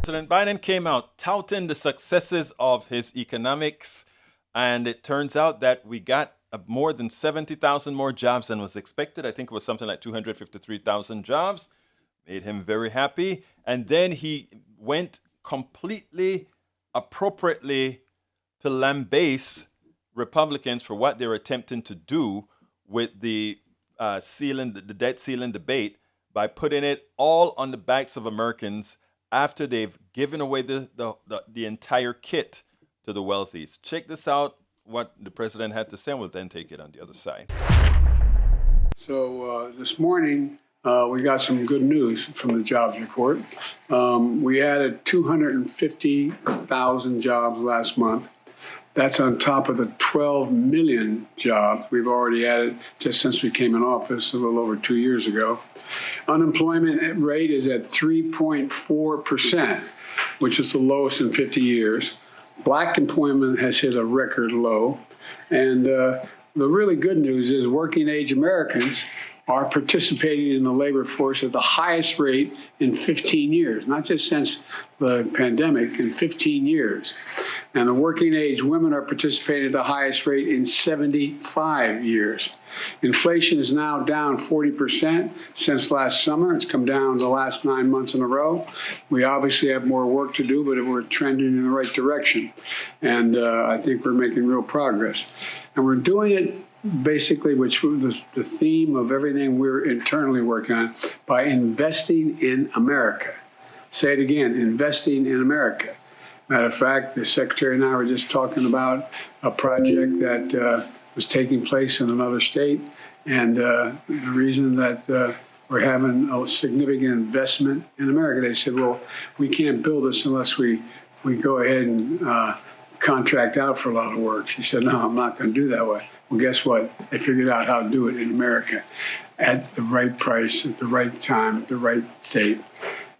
President Biden came out touting the successes of his economics, and it turns out that we got more than 70,000 more jobs than was expected. I think it was something like 253,000 jobs. Made him very happy. And then he went completely appropriately to lambaste Republicans for what they were attempting to do with the the debt ceiling debate by putting it all on the backs of Americans after they've given away the entire kit to the wealthies. Check this out, what the president had to say, and we'll then take it on the other side. So this morning, we got some good news from the jobs report. We added 250,000 jobs last month. That's on top of the 12 million jobs we've already added just since we came in office a little over 2 years ago. Unemployment rate is at 3.4%, which is the lowest in 50 years. Black employment has hit a record low. And the really good news is working age Americans are participating in the labor force at the highest rate in 15 years, not just since the pandemic, in 15 years. And the working age women are participating at the highest rate in 75 years. Inflation is now down 40% since last summer. It's come down the last 9 months in a row. We obviously have more work to do, but we're trending in the right direction. And I think we're making real progress. And we're doing it basically, which was the theme of everything we're internally working on, by investing in America. Say it again, investing in America. Matter of fact, the Secretary and I were just talking about a project that was taking place in another state. And the reason that we're having a significant investment in America, they said, well, we can't build this unless we go ahead and contract out for a lot of work. She said, no, I'm not going to do that way. Well, guess what? They figured out how to do it in America at the right price, at the right time, at the right state.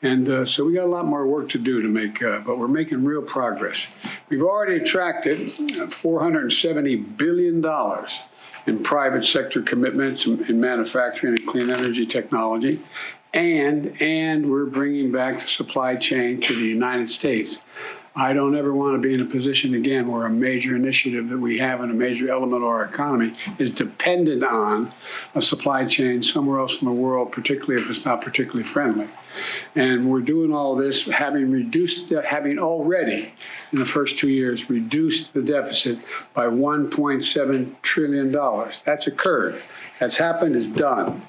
And so we got a lot more work to do to make, but we're making real progress. We've already attracted $470 billion in private sector commitments in manufacturing and clean energy technology. And we're bringing back the supply chain to the United States. I don't ever want to be in a position again where a major initiative that we have and a major element of our economy is dependent on a supply chain somewhere else in the world, particularly if it's not particularly friendly. And we're doing all this, having already in the first 2 years reduced the deficit by $1.7 trillion. That's occurred. That's happened. It's done.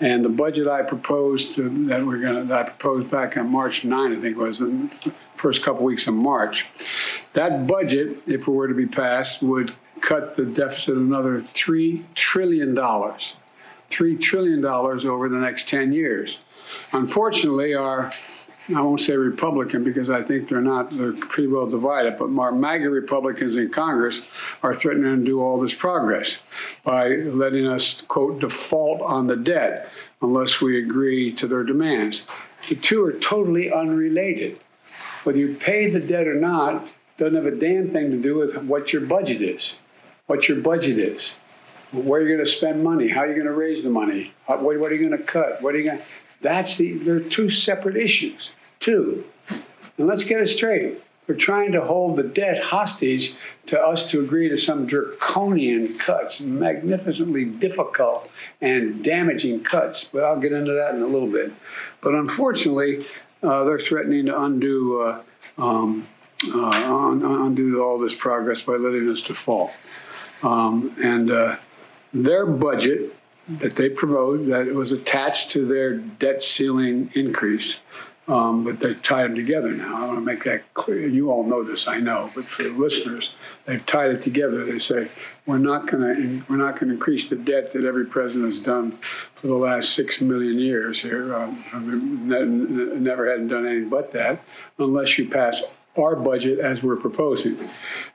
And the budget I proposed that I proposed back on March 9, I think it was in the first couple weeks of March, that budget, if it were to be passed, would cut the deficit another $3 trillion. $3 trillion over the next 10 years. Unfortunately, I won't say Republican because I think they're pretty well divided, but our MAGA Republicans in Congress are threatening to do all this progress by letting us, quote, default on the debt unless we agree to their demands. The two are totally unrelated. Whether you pay the debt or not doesn't have a damn thing to do with what your budget is. What your budget is. Where you're going to spend money, how you're going to raise the money, what are you going to cut, what are you going to... They're two separate issues, too. And let's get it straight. We're trying to hold the debt hostage to us to agree to some draconian cuts, magnificently difficult and damaging cuts. But I'll get into that in a little bit. But unfortunately, they're threatening to undo all this progress by letting us default. Their budget that they proposed, that it was attached to their debt ceiling increase, but they tied them together now. I want to make that clear. You all know this, I know, but for the listeners, they've tied it together. They say we're not going to increase the debt that every president has done for the last 6 million years here. Never hadn't done anything but that, unless you pass our budget as we're proposing.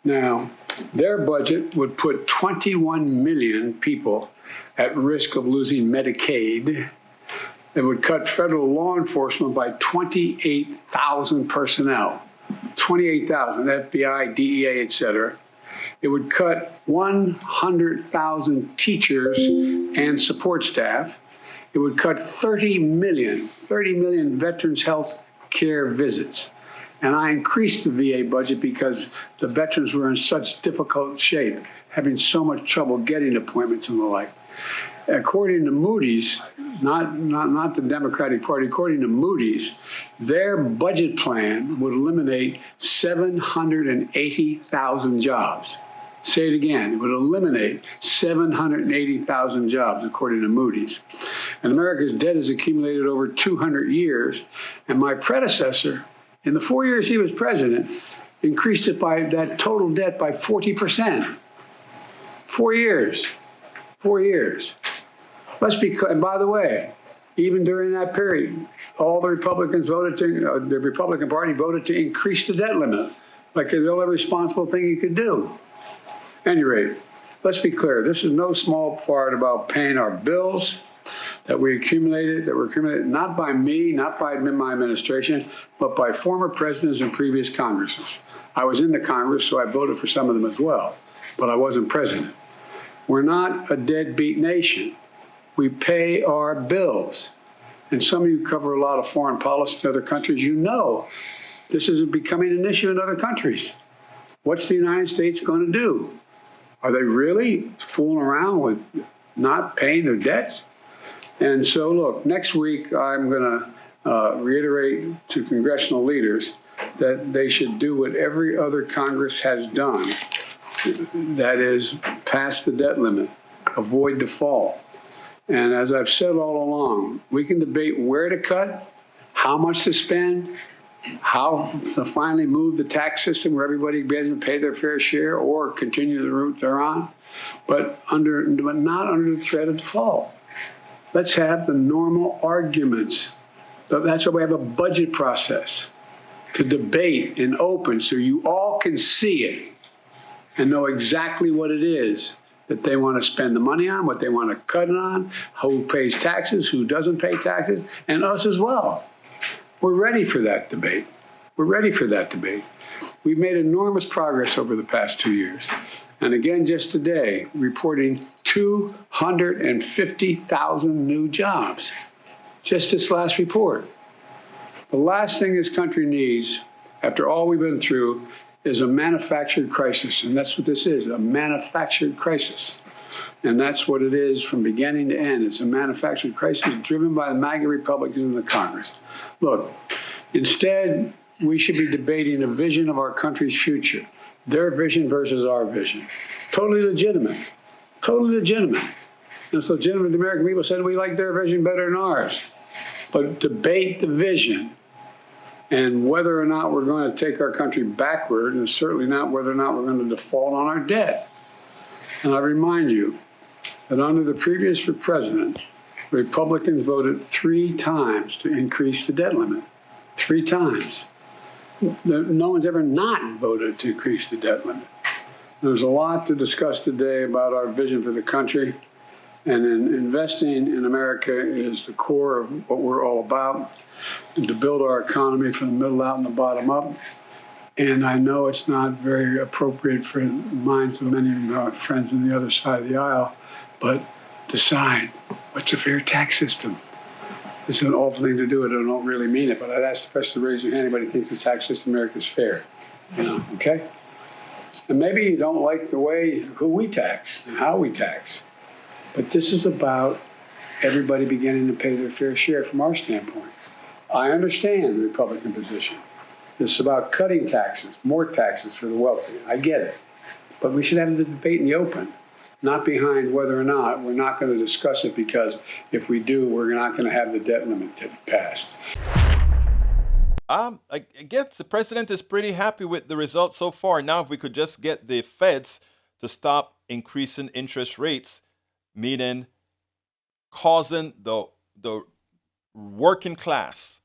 Now, their budget would put 21 million people at risk of losing Medicaid. It would cut federal law enforcement by 28,000 personnel, 28,000, FBI, DEA, et cetera. It would cut 100,000 teachers and support staff. It would cut 30 million Veterans Health Care visits. And I increased the VA budget because the veterans were in such difficult shape, having so much trouble getting appointments and the like. According to Moody's, not the Democratic Party, according to Moody's, their budget plan would eliminate 780,000 jobs. Say it again, it would eliminate 780,000 jobs, according to Moody's. And America's debt has accumulated over 200 years. And my predecessor, in the 4 years he was president, increased it by that total debt by 40%. 4 years. 4 years. And by the way, even during that period, all the Republicans the Republican Party voted to increase the debt limit, like the only responsible thing you could do. At any rate, let's be clear. This is no small part about paying our bills that were accumulated not by me, not by my administration, but by former presidents and previous Congresses. I was in the Congress, so I voted for some of them as well, but I wasn't president. We're not a deadbeat nation. We pay our bills. And some of you cover a lot of foreign policy in other countries. You know this is becoming an issue in other countries. What's the United States going to do? Are they really fooling around with not paying their debts? And so, look, next week I'm going to reiterate to congressional leaders that they should do what every other Congress has done. That is, pass the debt limit, avoid default. And as I've said all along, we can debate where to cut, how much to spend, how to finally move the tax system where everybody gets to pay their fair share or continue the route they're on, but not under the threat of default. Let's have the normal arguments. So that's why we have a budget process to debate and open so you all can see it and know exactly what it is that they want to spend the money on, what they want to cut it on, who pays taxes, who doesn't pay taxes, and us as well. We're ready for that debate. We're ready for that debate. We've made enormous progress over the past 2 years. And again, just today, reporting 250,000 new jobs. Just this last report. The last thing this country needs, after all we've been through, is a manufactured crisis. And that's what this is, a manufactured crisis. And that's what it is from beginning to end. It's a manufactured crisis driven by the MAGA Republicans in the Congress. Look, instead, we should be debating a vision of our country's future. Their vision versus our vision. Totally legitimate. Totally legitimate. And it's legitimate the American people said we like their vision better than ours. But debate the vision. And whether or not we're going to take our country backward, and certainly not whether or not we're going to default on our debt. And I remind you that under the previous president, Republicans voted 3 times to increase the debt limit. 3 times. No one's ever not voted to increase the debt limit. There's a lot to discuss today about our vision for the country. And investing in America is the core of what we're all about, and to build our economy from the middle out and the bottom up. And I know it's not very appropriate for the minds of many of our friends on the other side of the aisle, but decide what's a fair tax system. It's an awful thing to do, and I don't really mean it, but I'd ask the person to raise your hand anybody thinks the tax system in America is fair. Okay? And maybe you don't like the way who we tax and how we tax. But this is about everybody beginning to pay their fair share from our standpoint. I understand the Republican position. It's about cutting taxes, more taxes for the wealthy. I get it. But we should have the debate in the open, not behind whether or not we're not going to discuss it, because if we do, we're not going to have the debt limit passed. I guess the president is pretty happy with the results so far. Now, if we could just get the feds to stop increasing interest rates, meaning causing the working class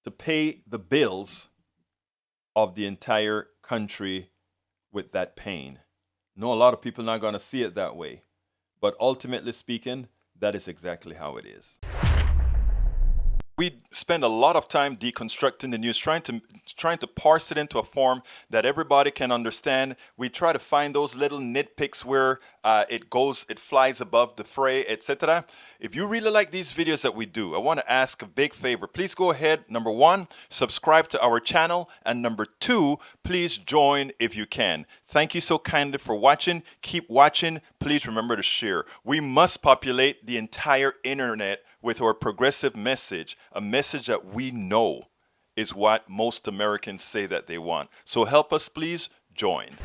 to pay the bills of the entire country with that pain. No, a lot of people are not going to see it that way. But ultimately speaking, that is exactly how it is. We spend a lot of time deconstructing the news, trying to parse it into a form that everybody can understand. We try to find those little nitpicks where it flies above the fray, etc. If you really like these videos that we do, I want to ask a big favor. Please go ahead. Number one, subscribe to our channel, and number two, please join if you can. Thank you so kindly for watching. Keep watching. Please remember to share. We must populate the entire internet with our progressive message, a message that we know is what most Americans say that they want. So help us, please join.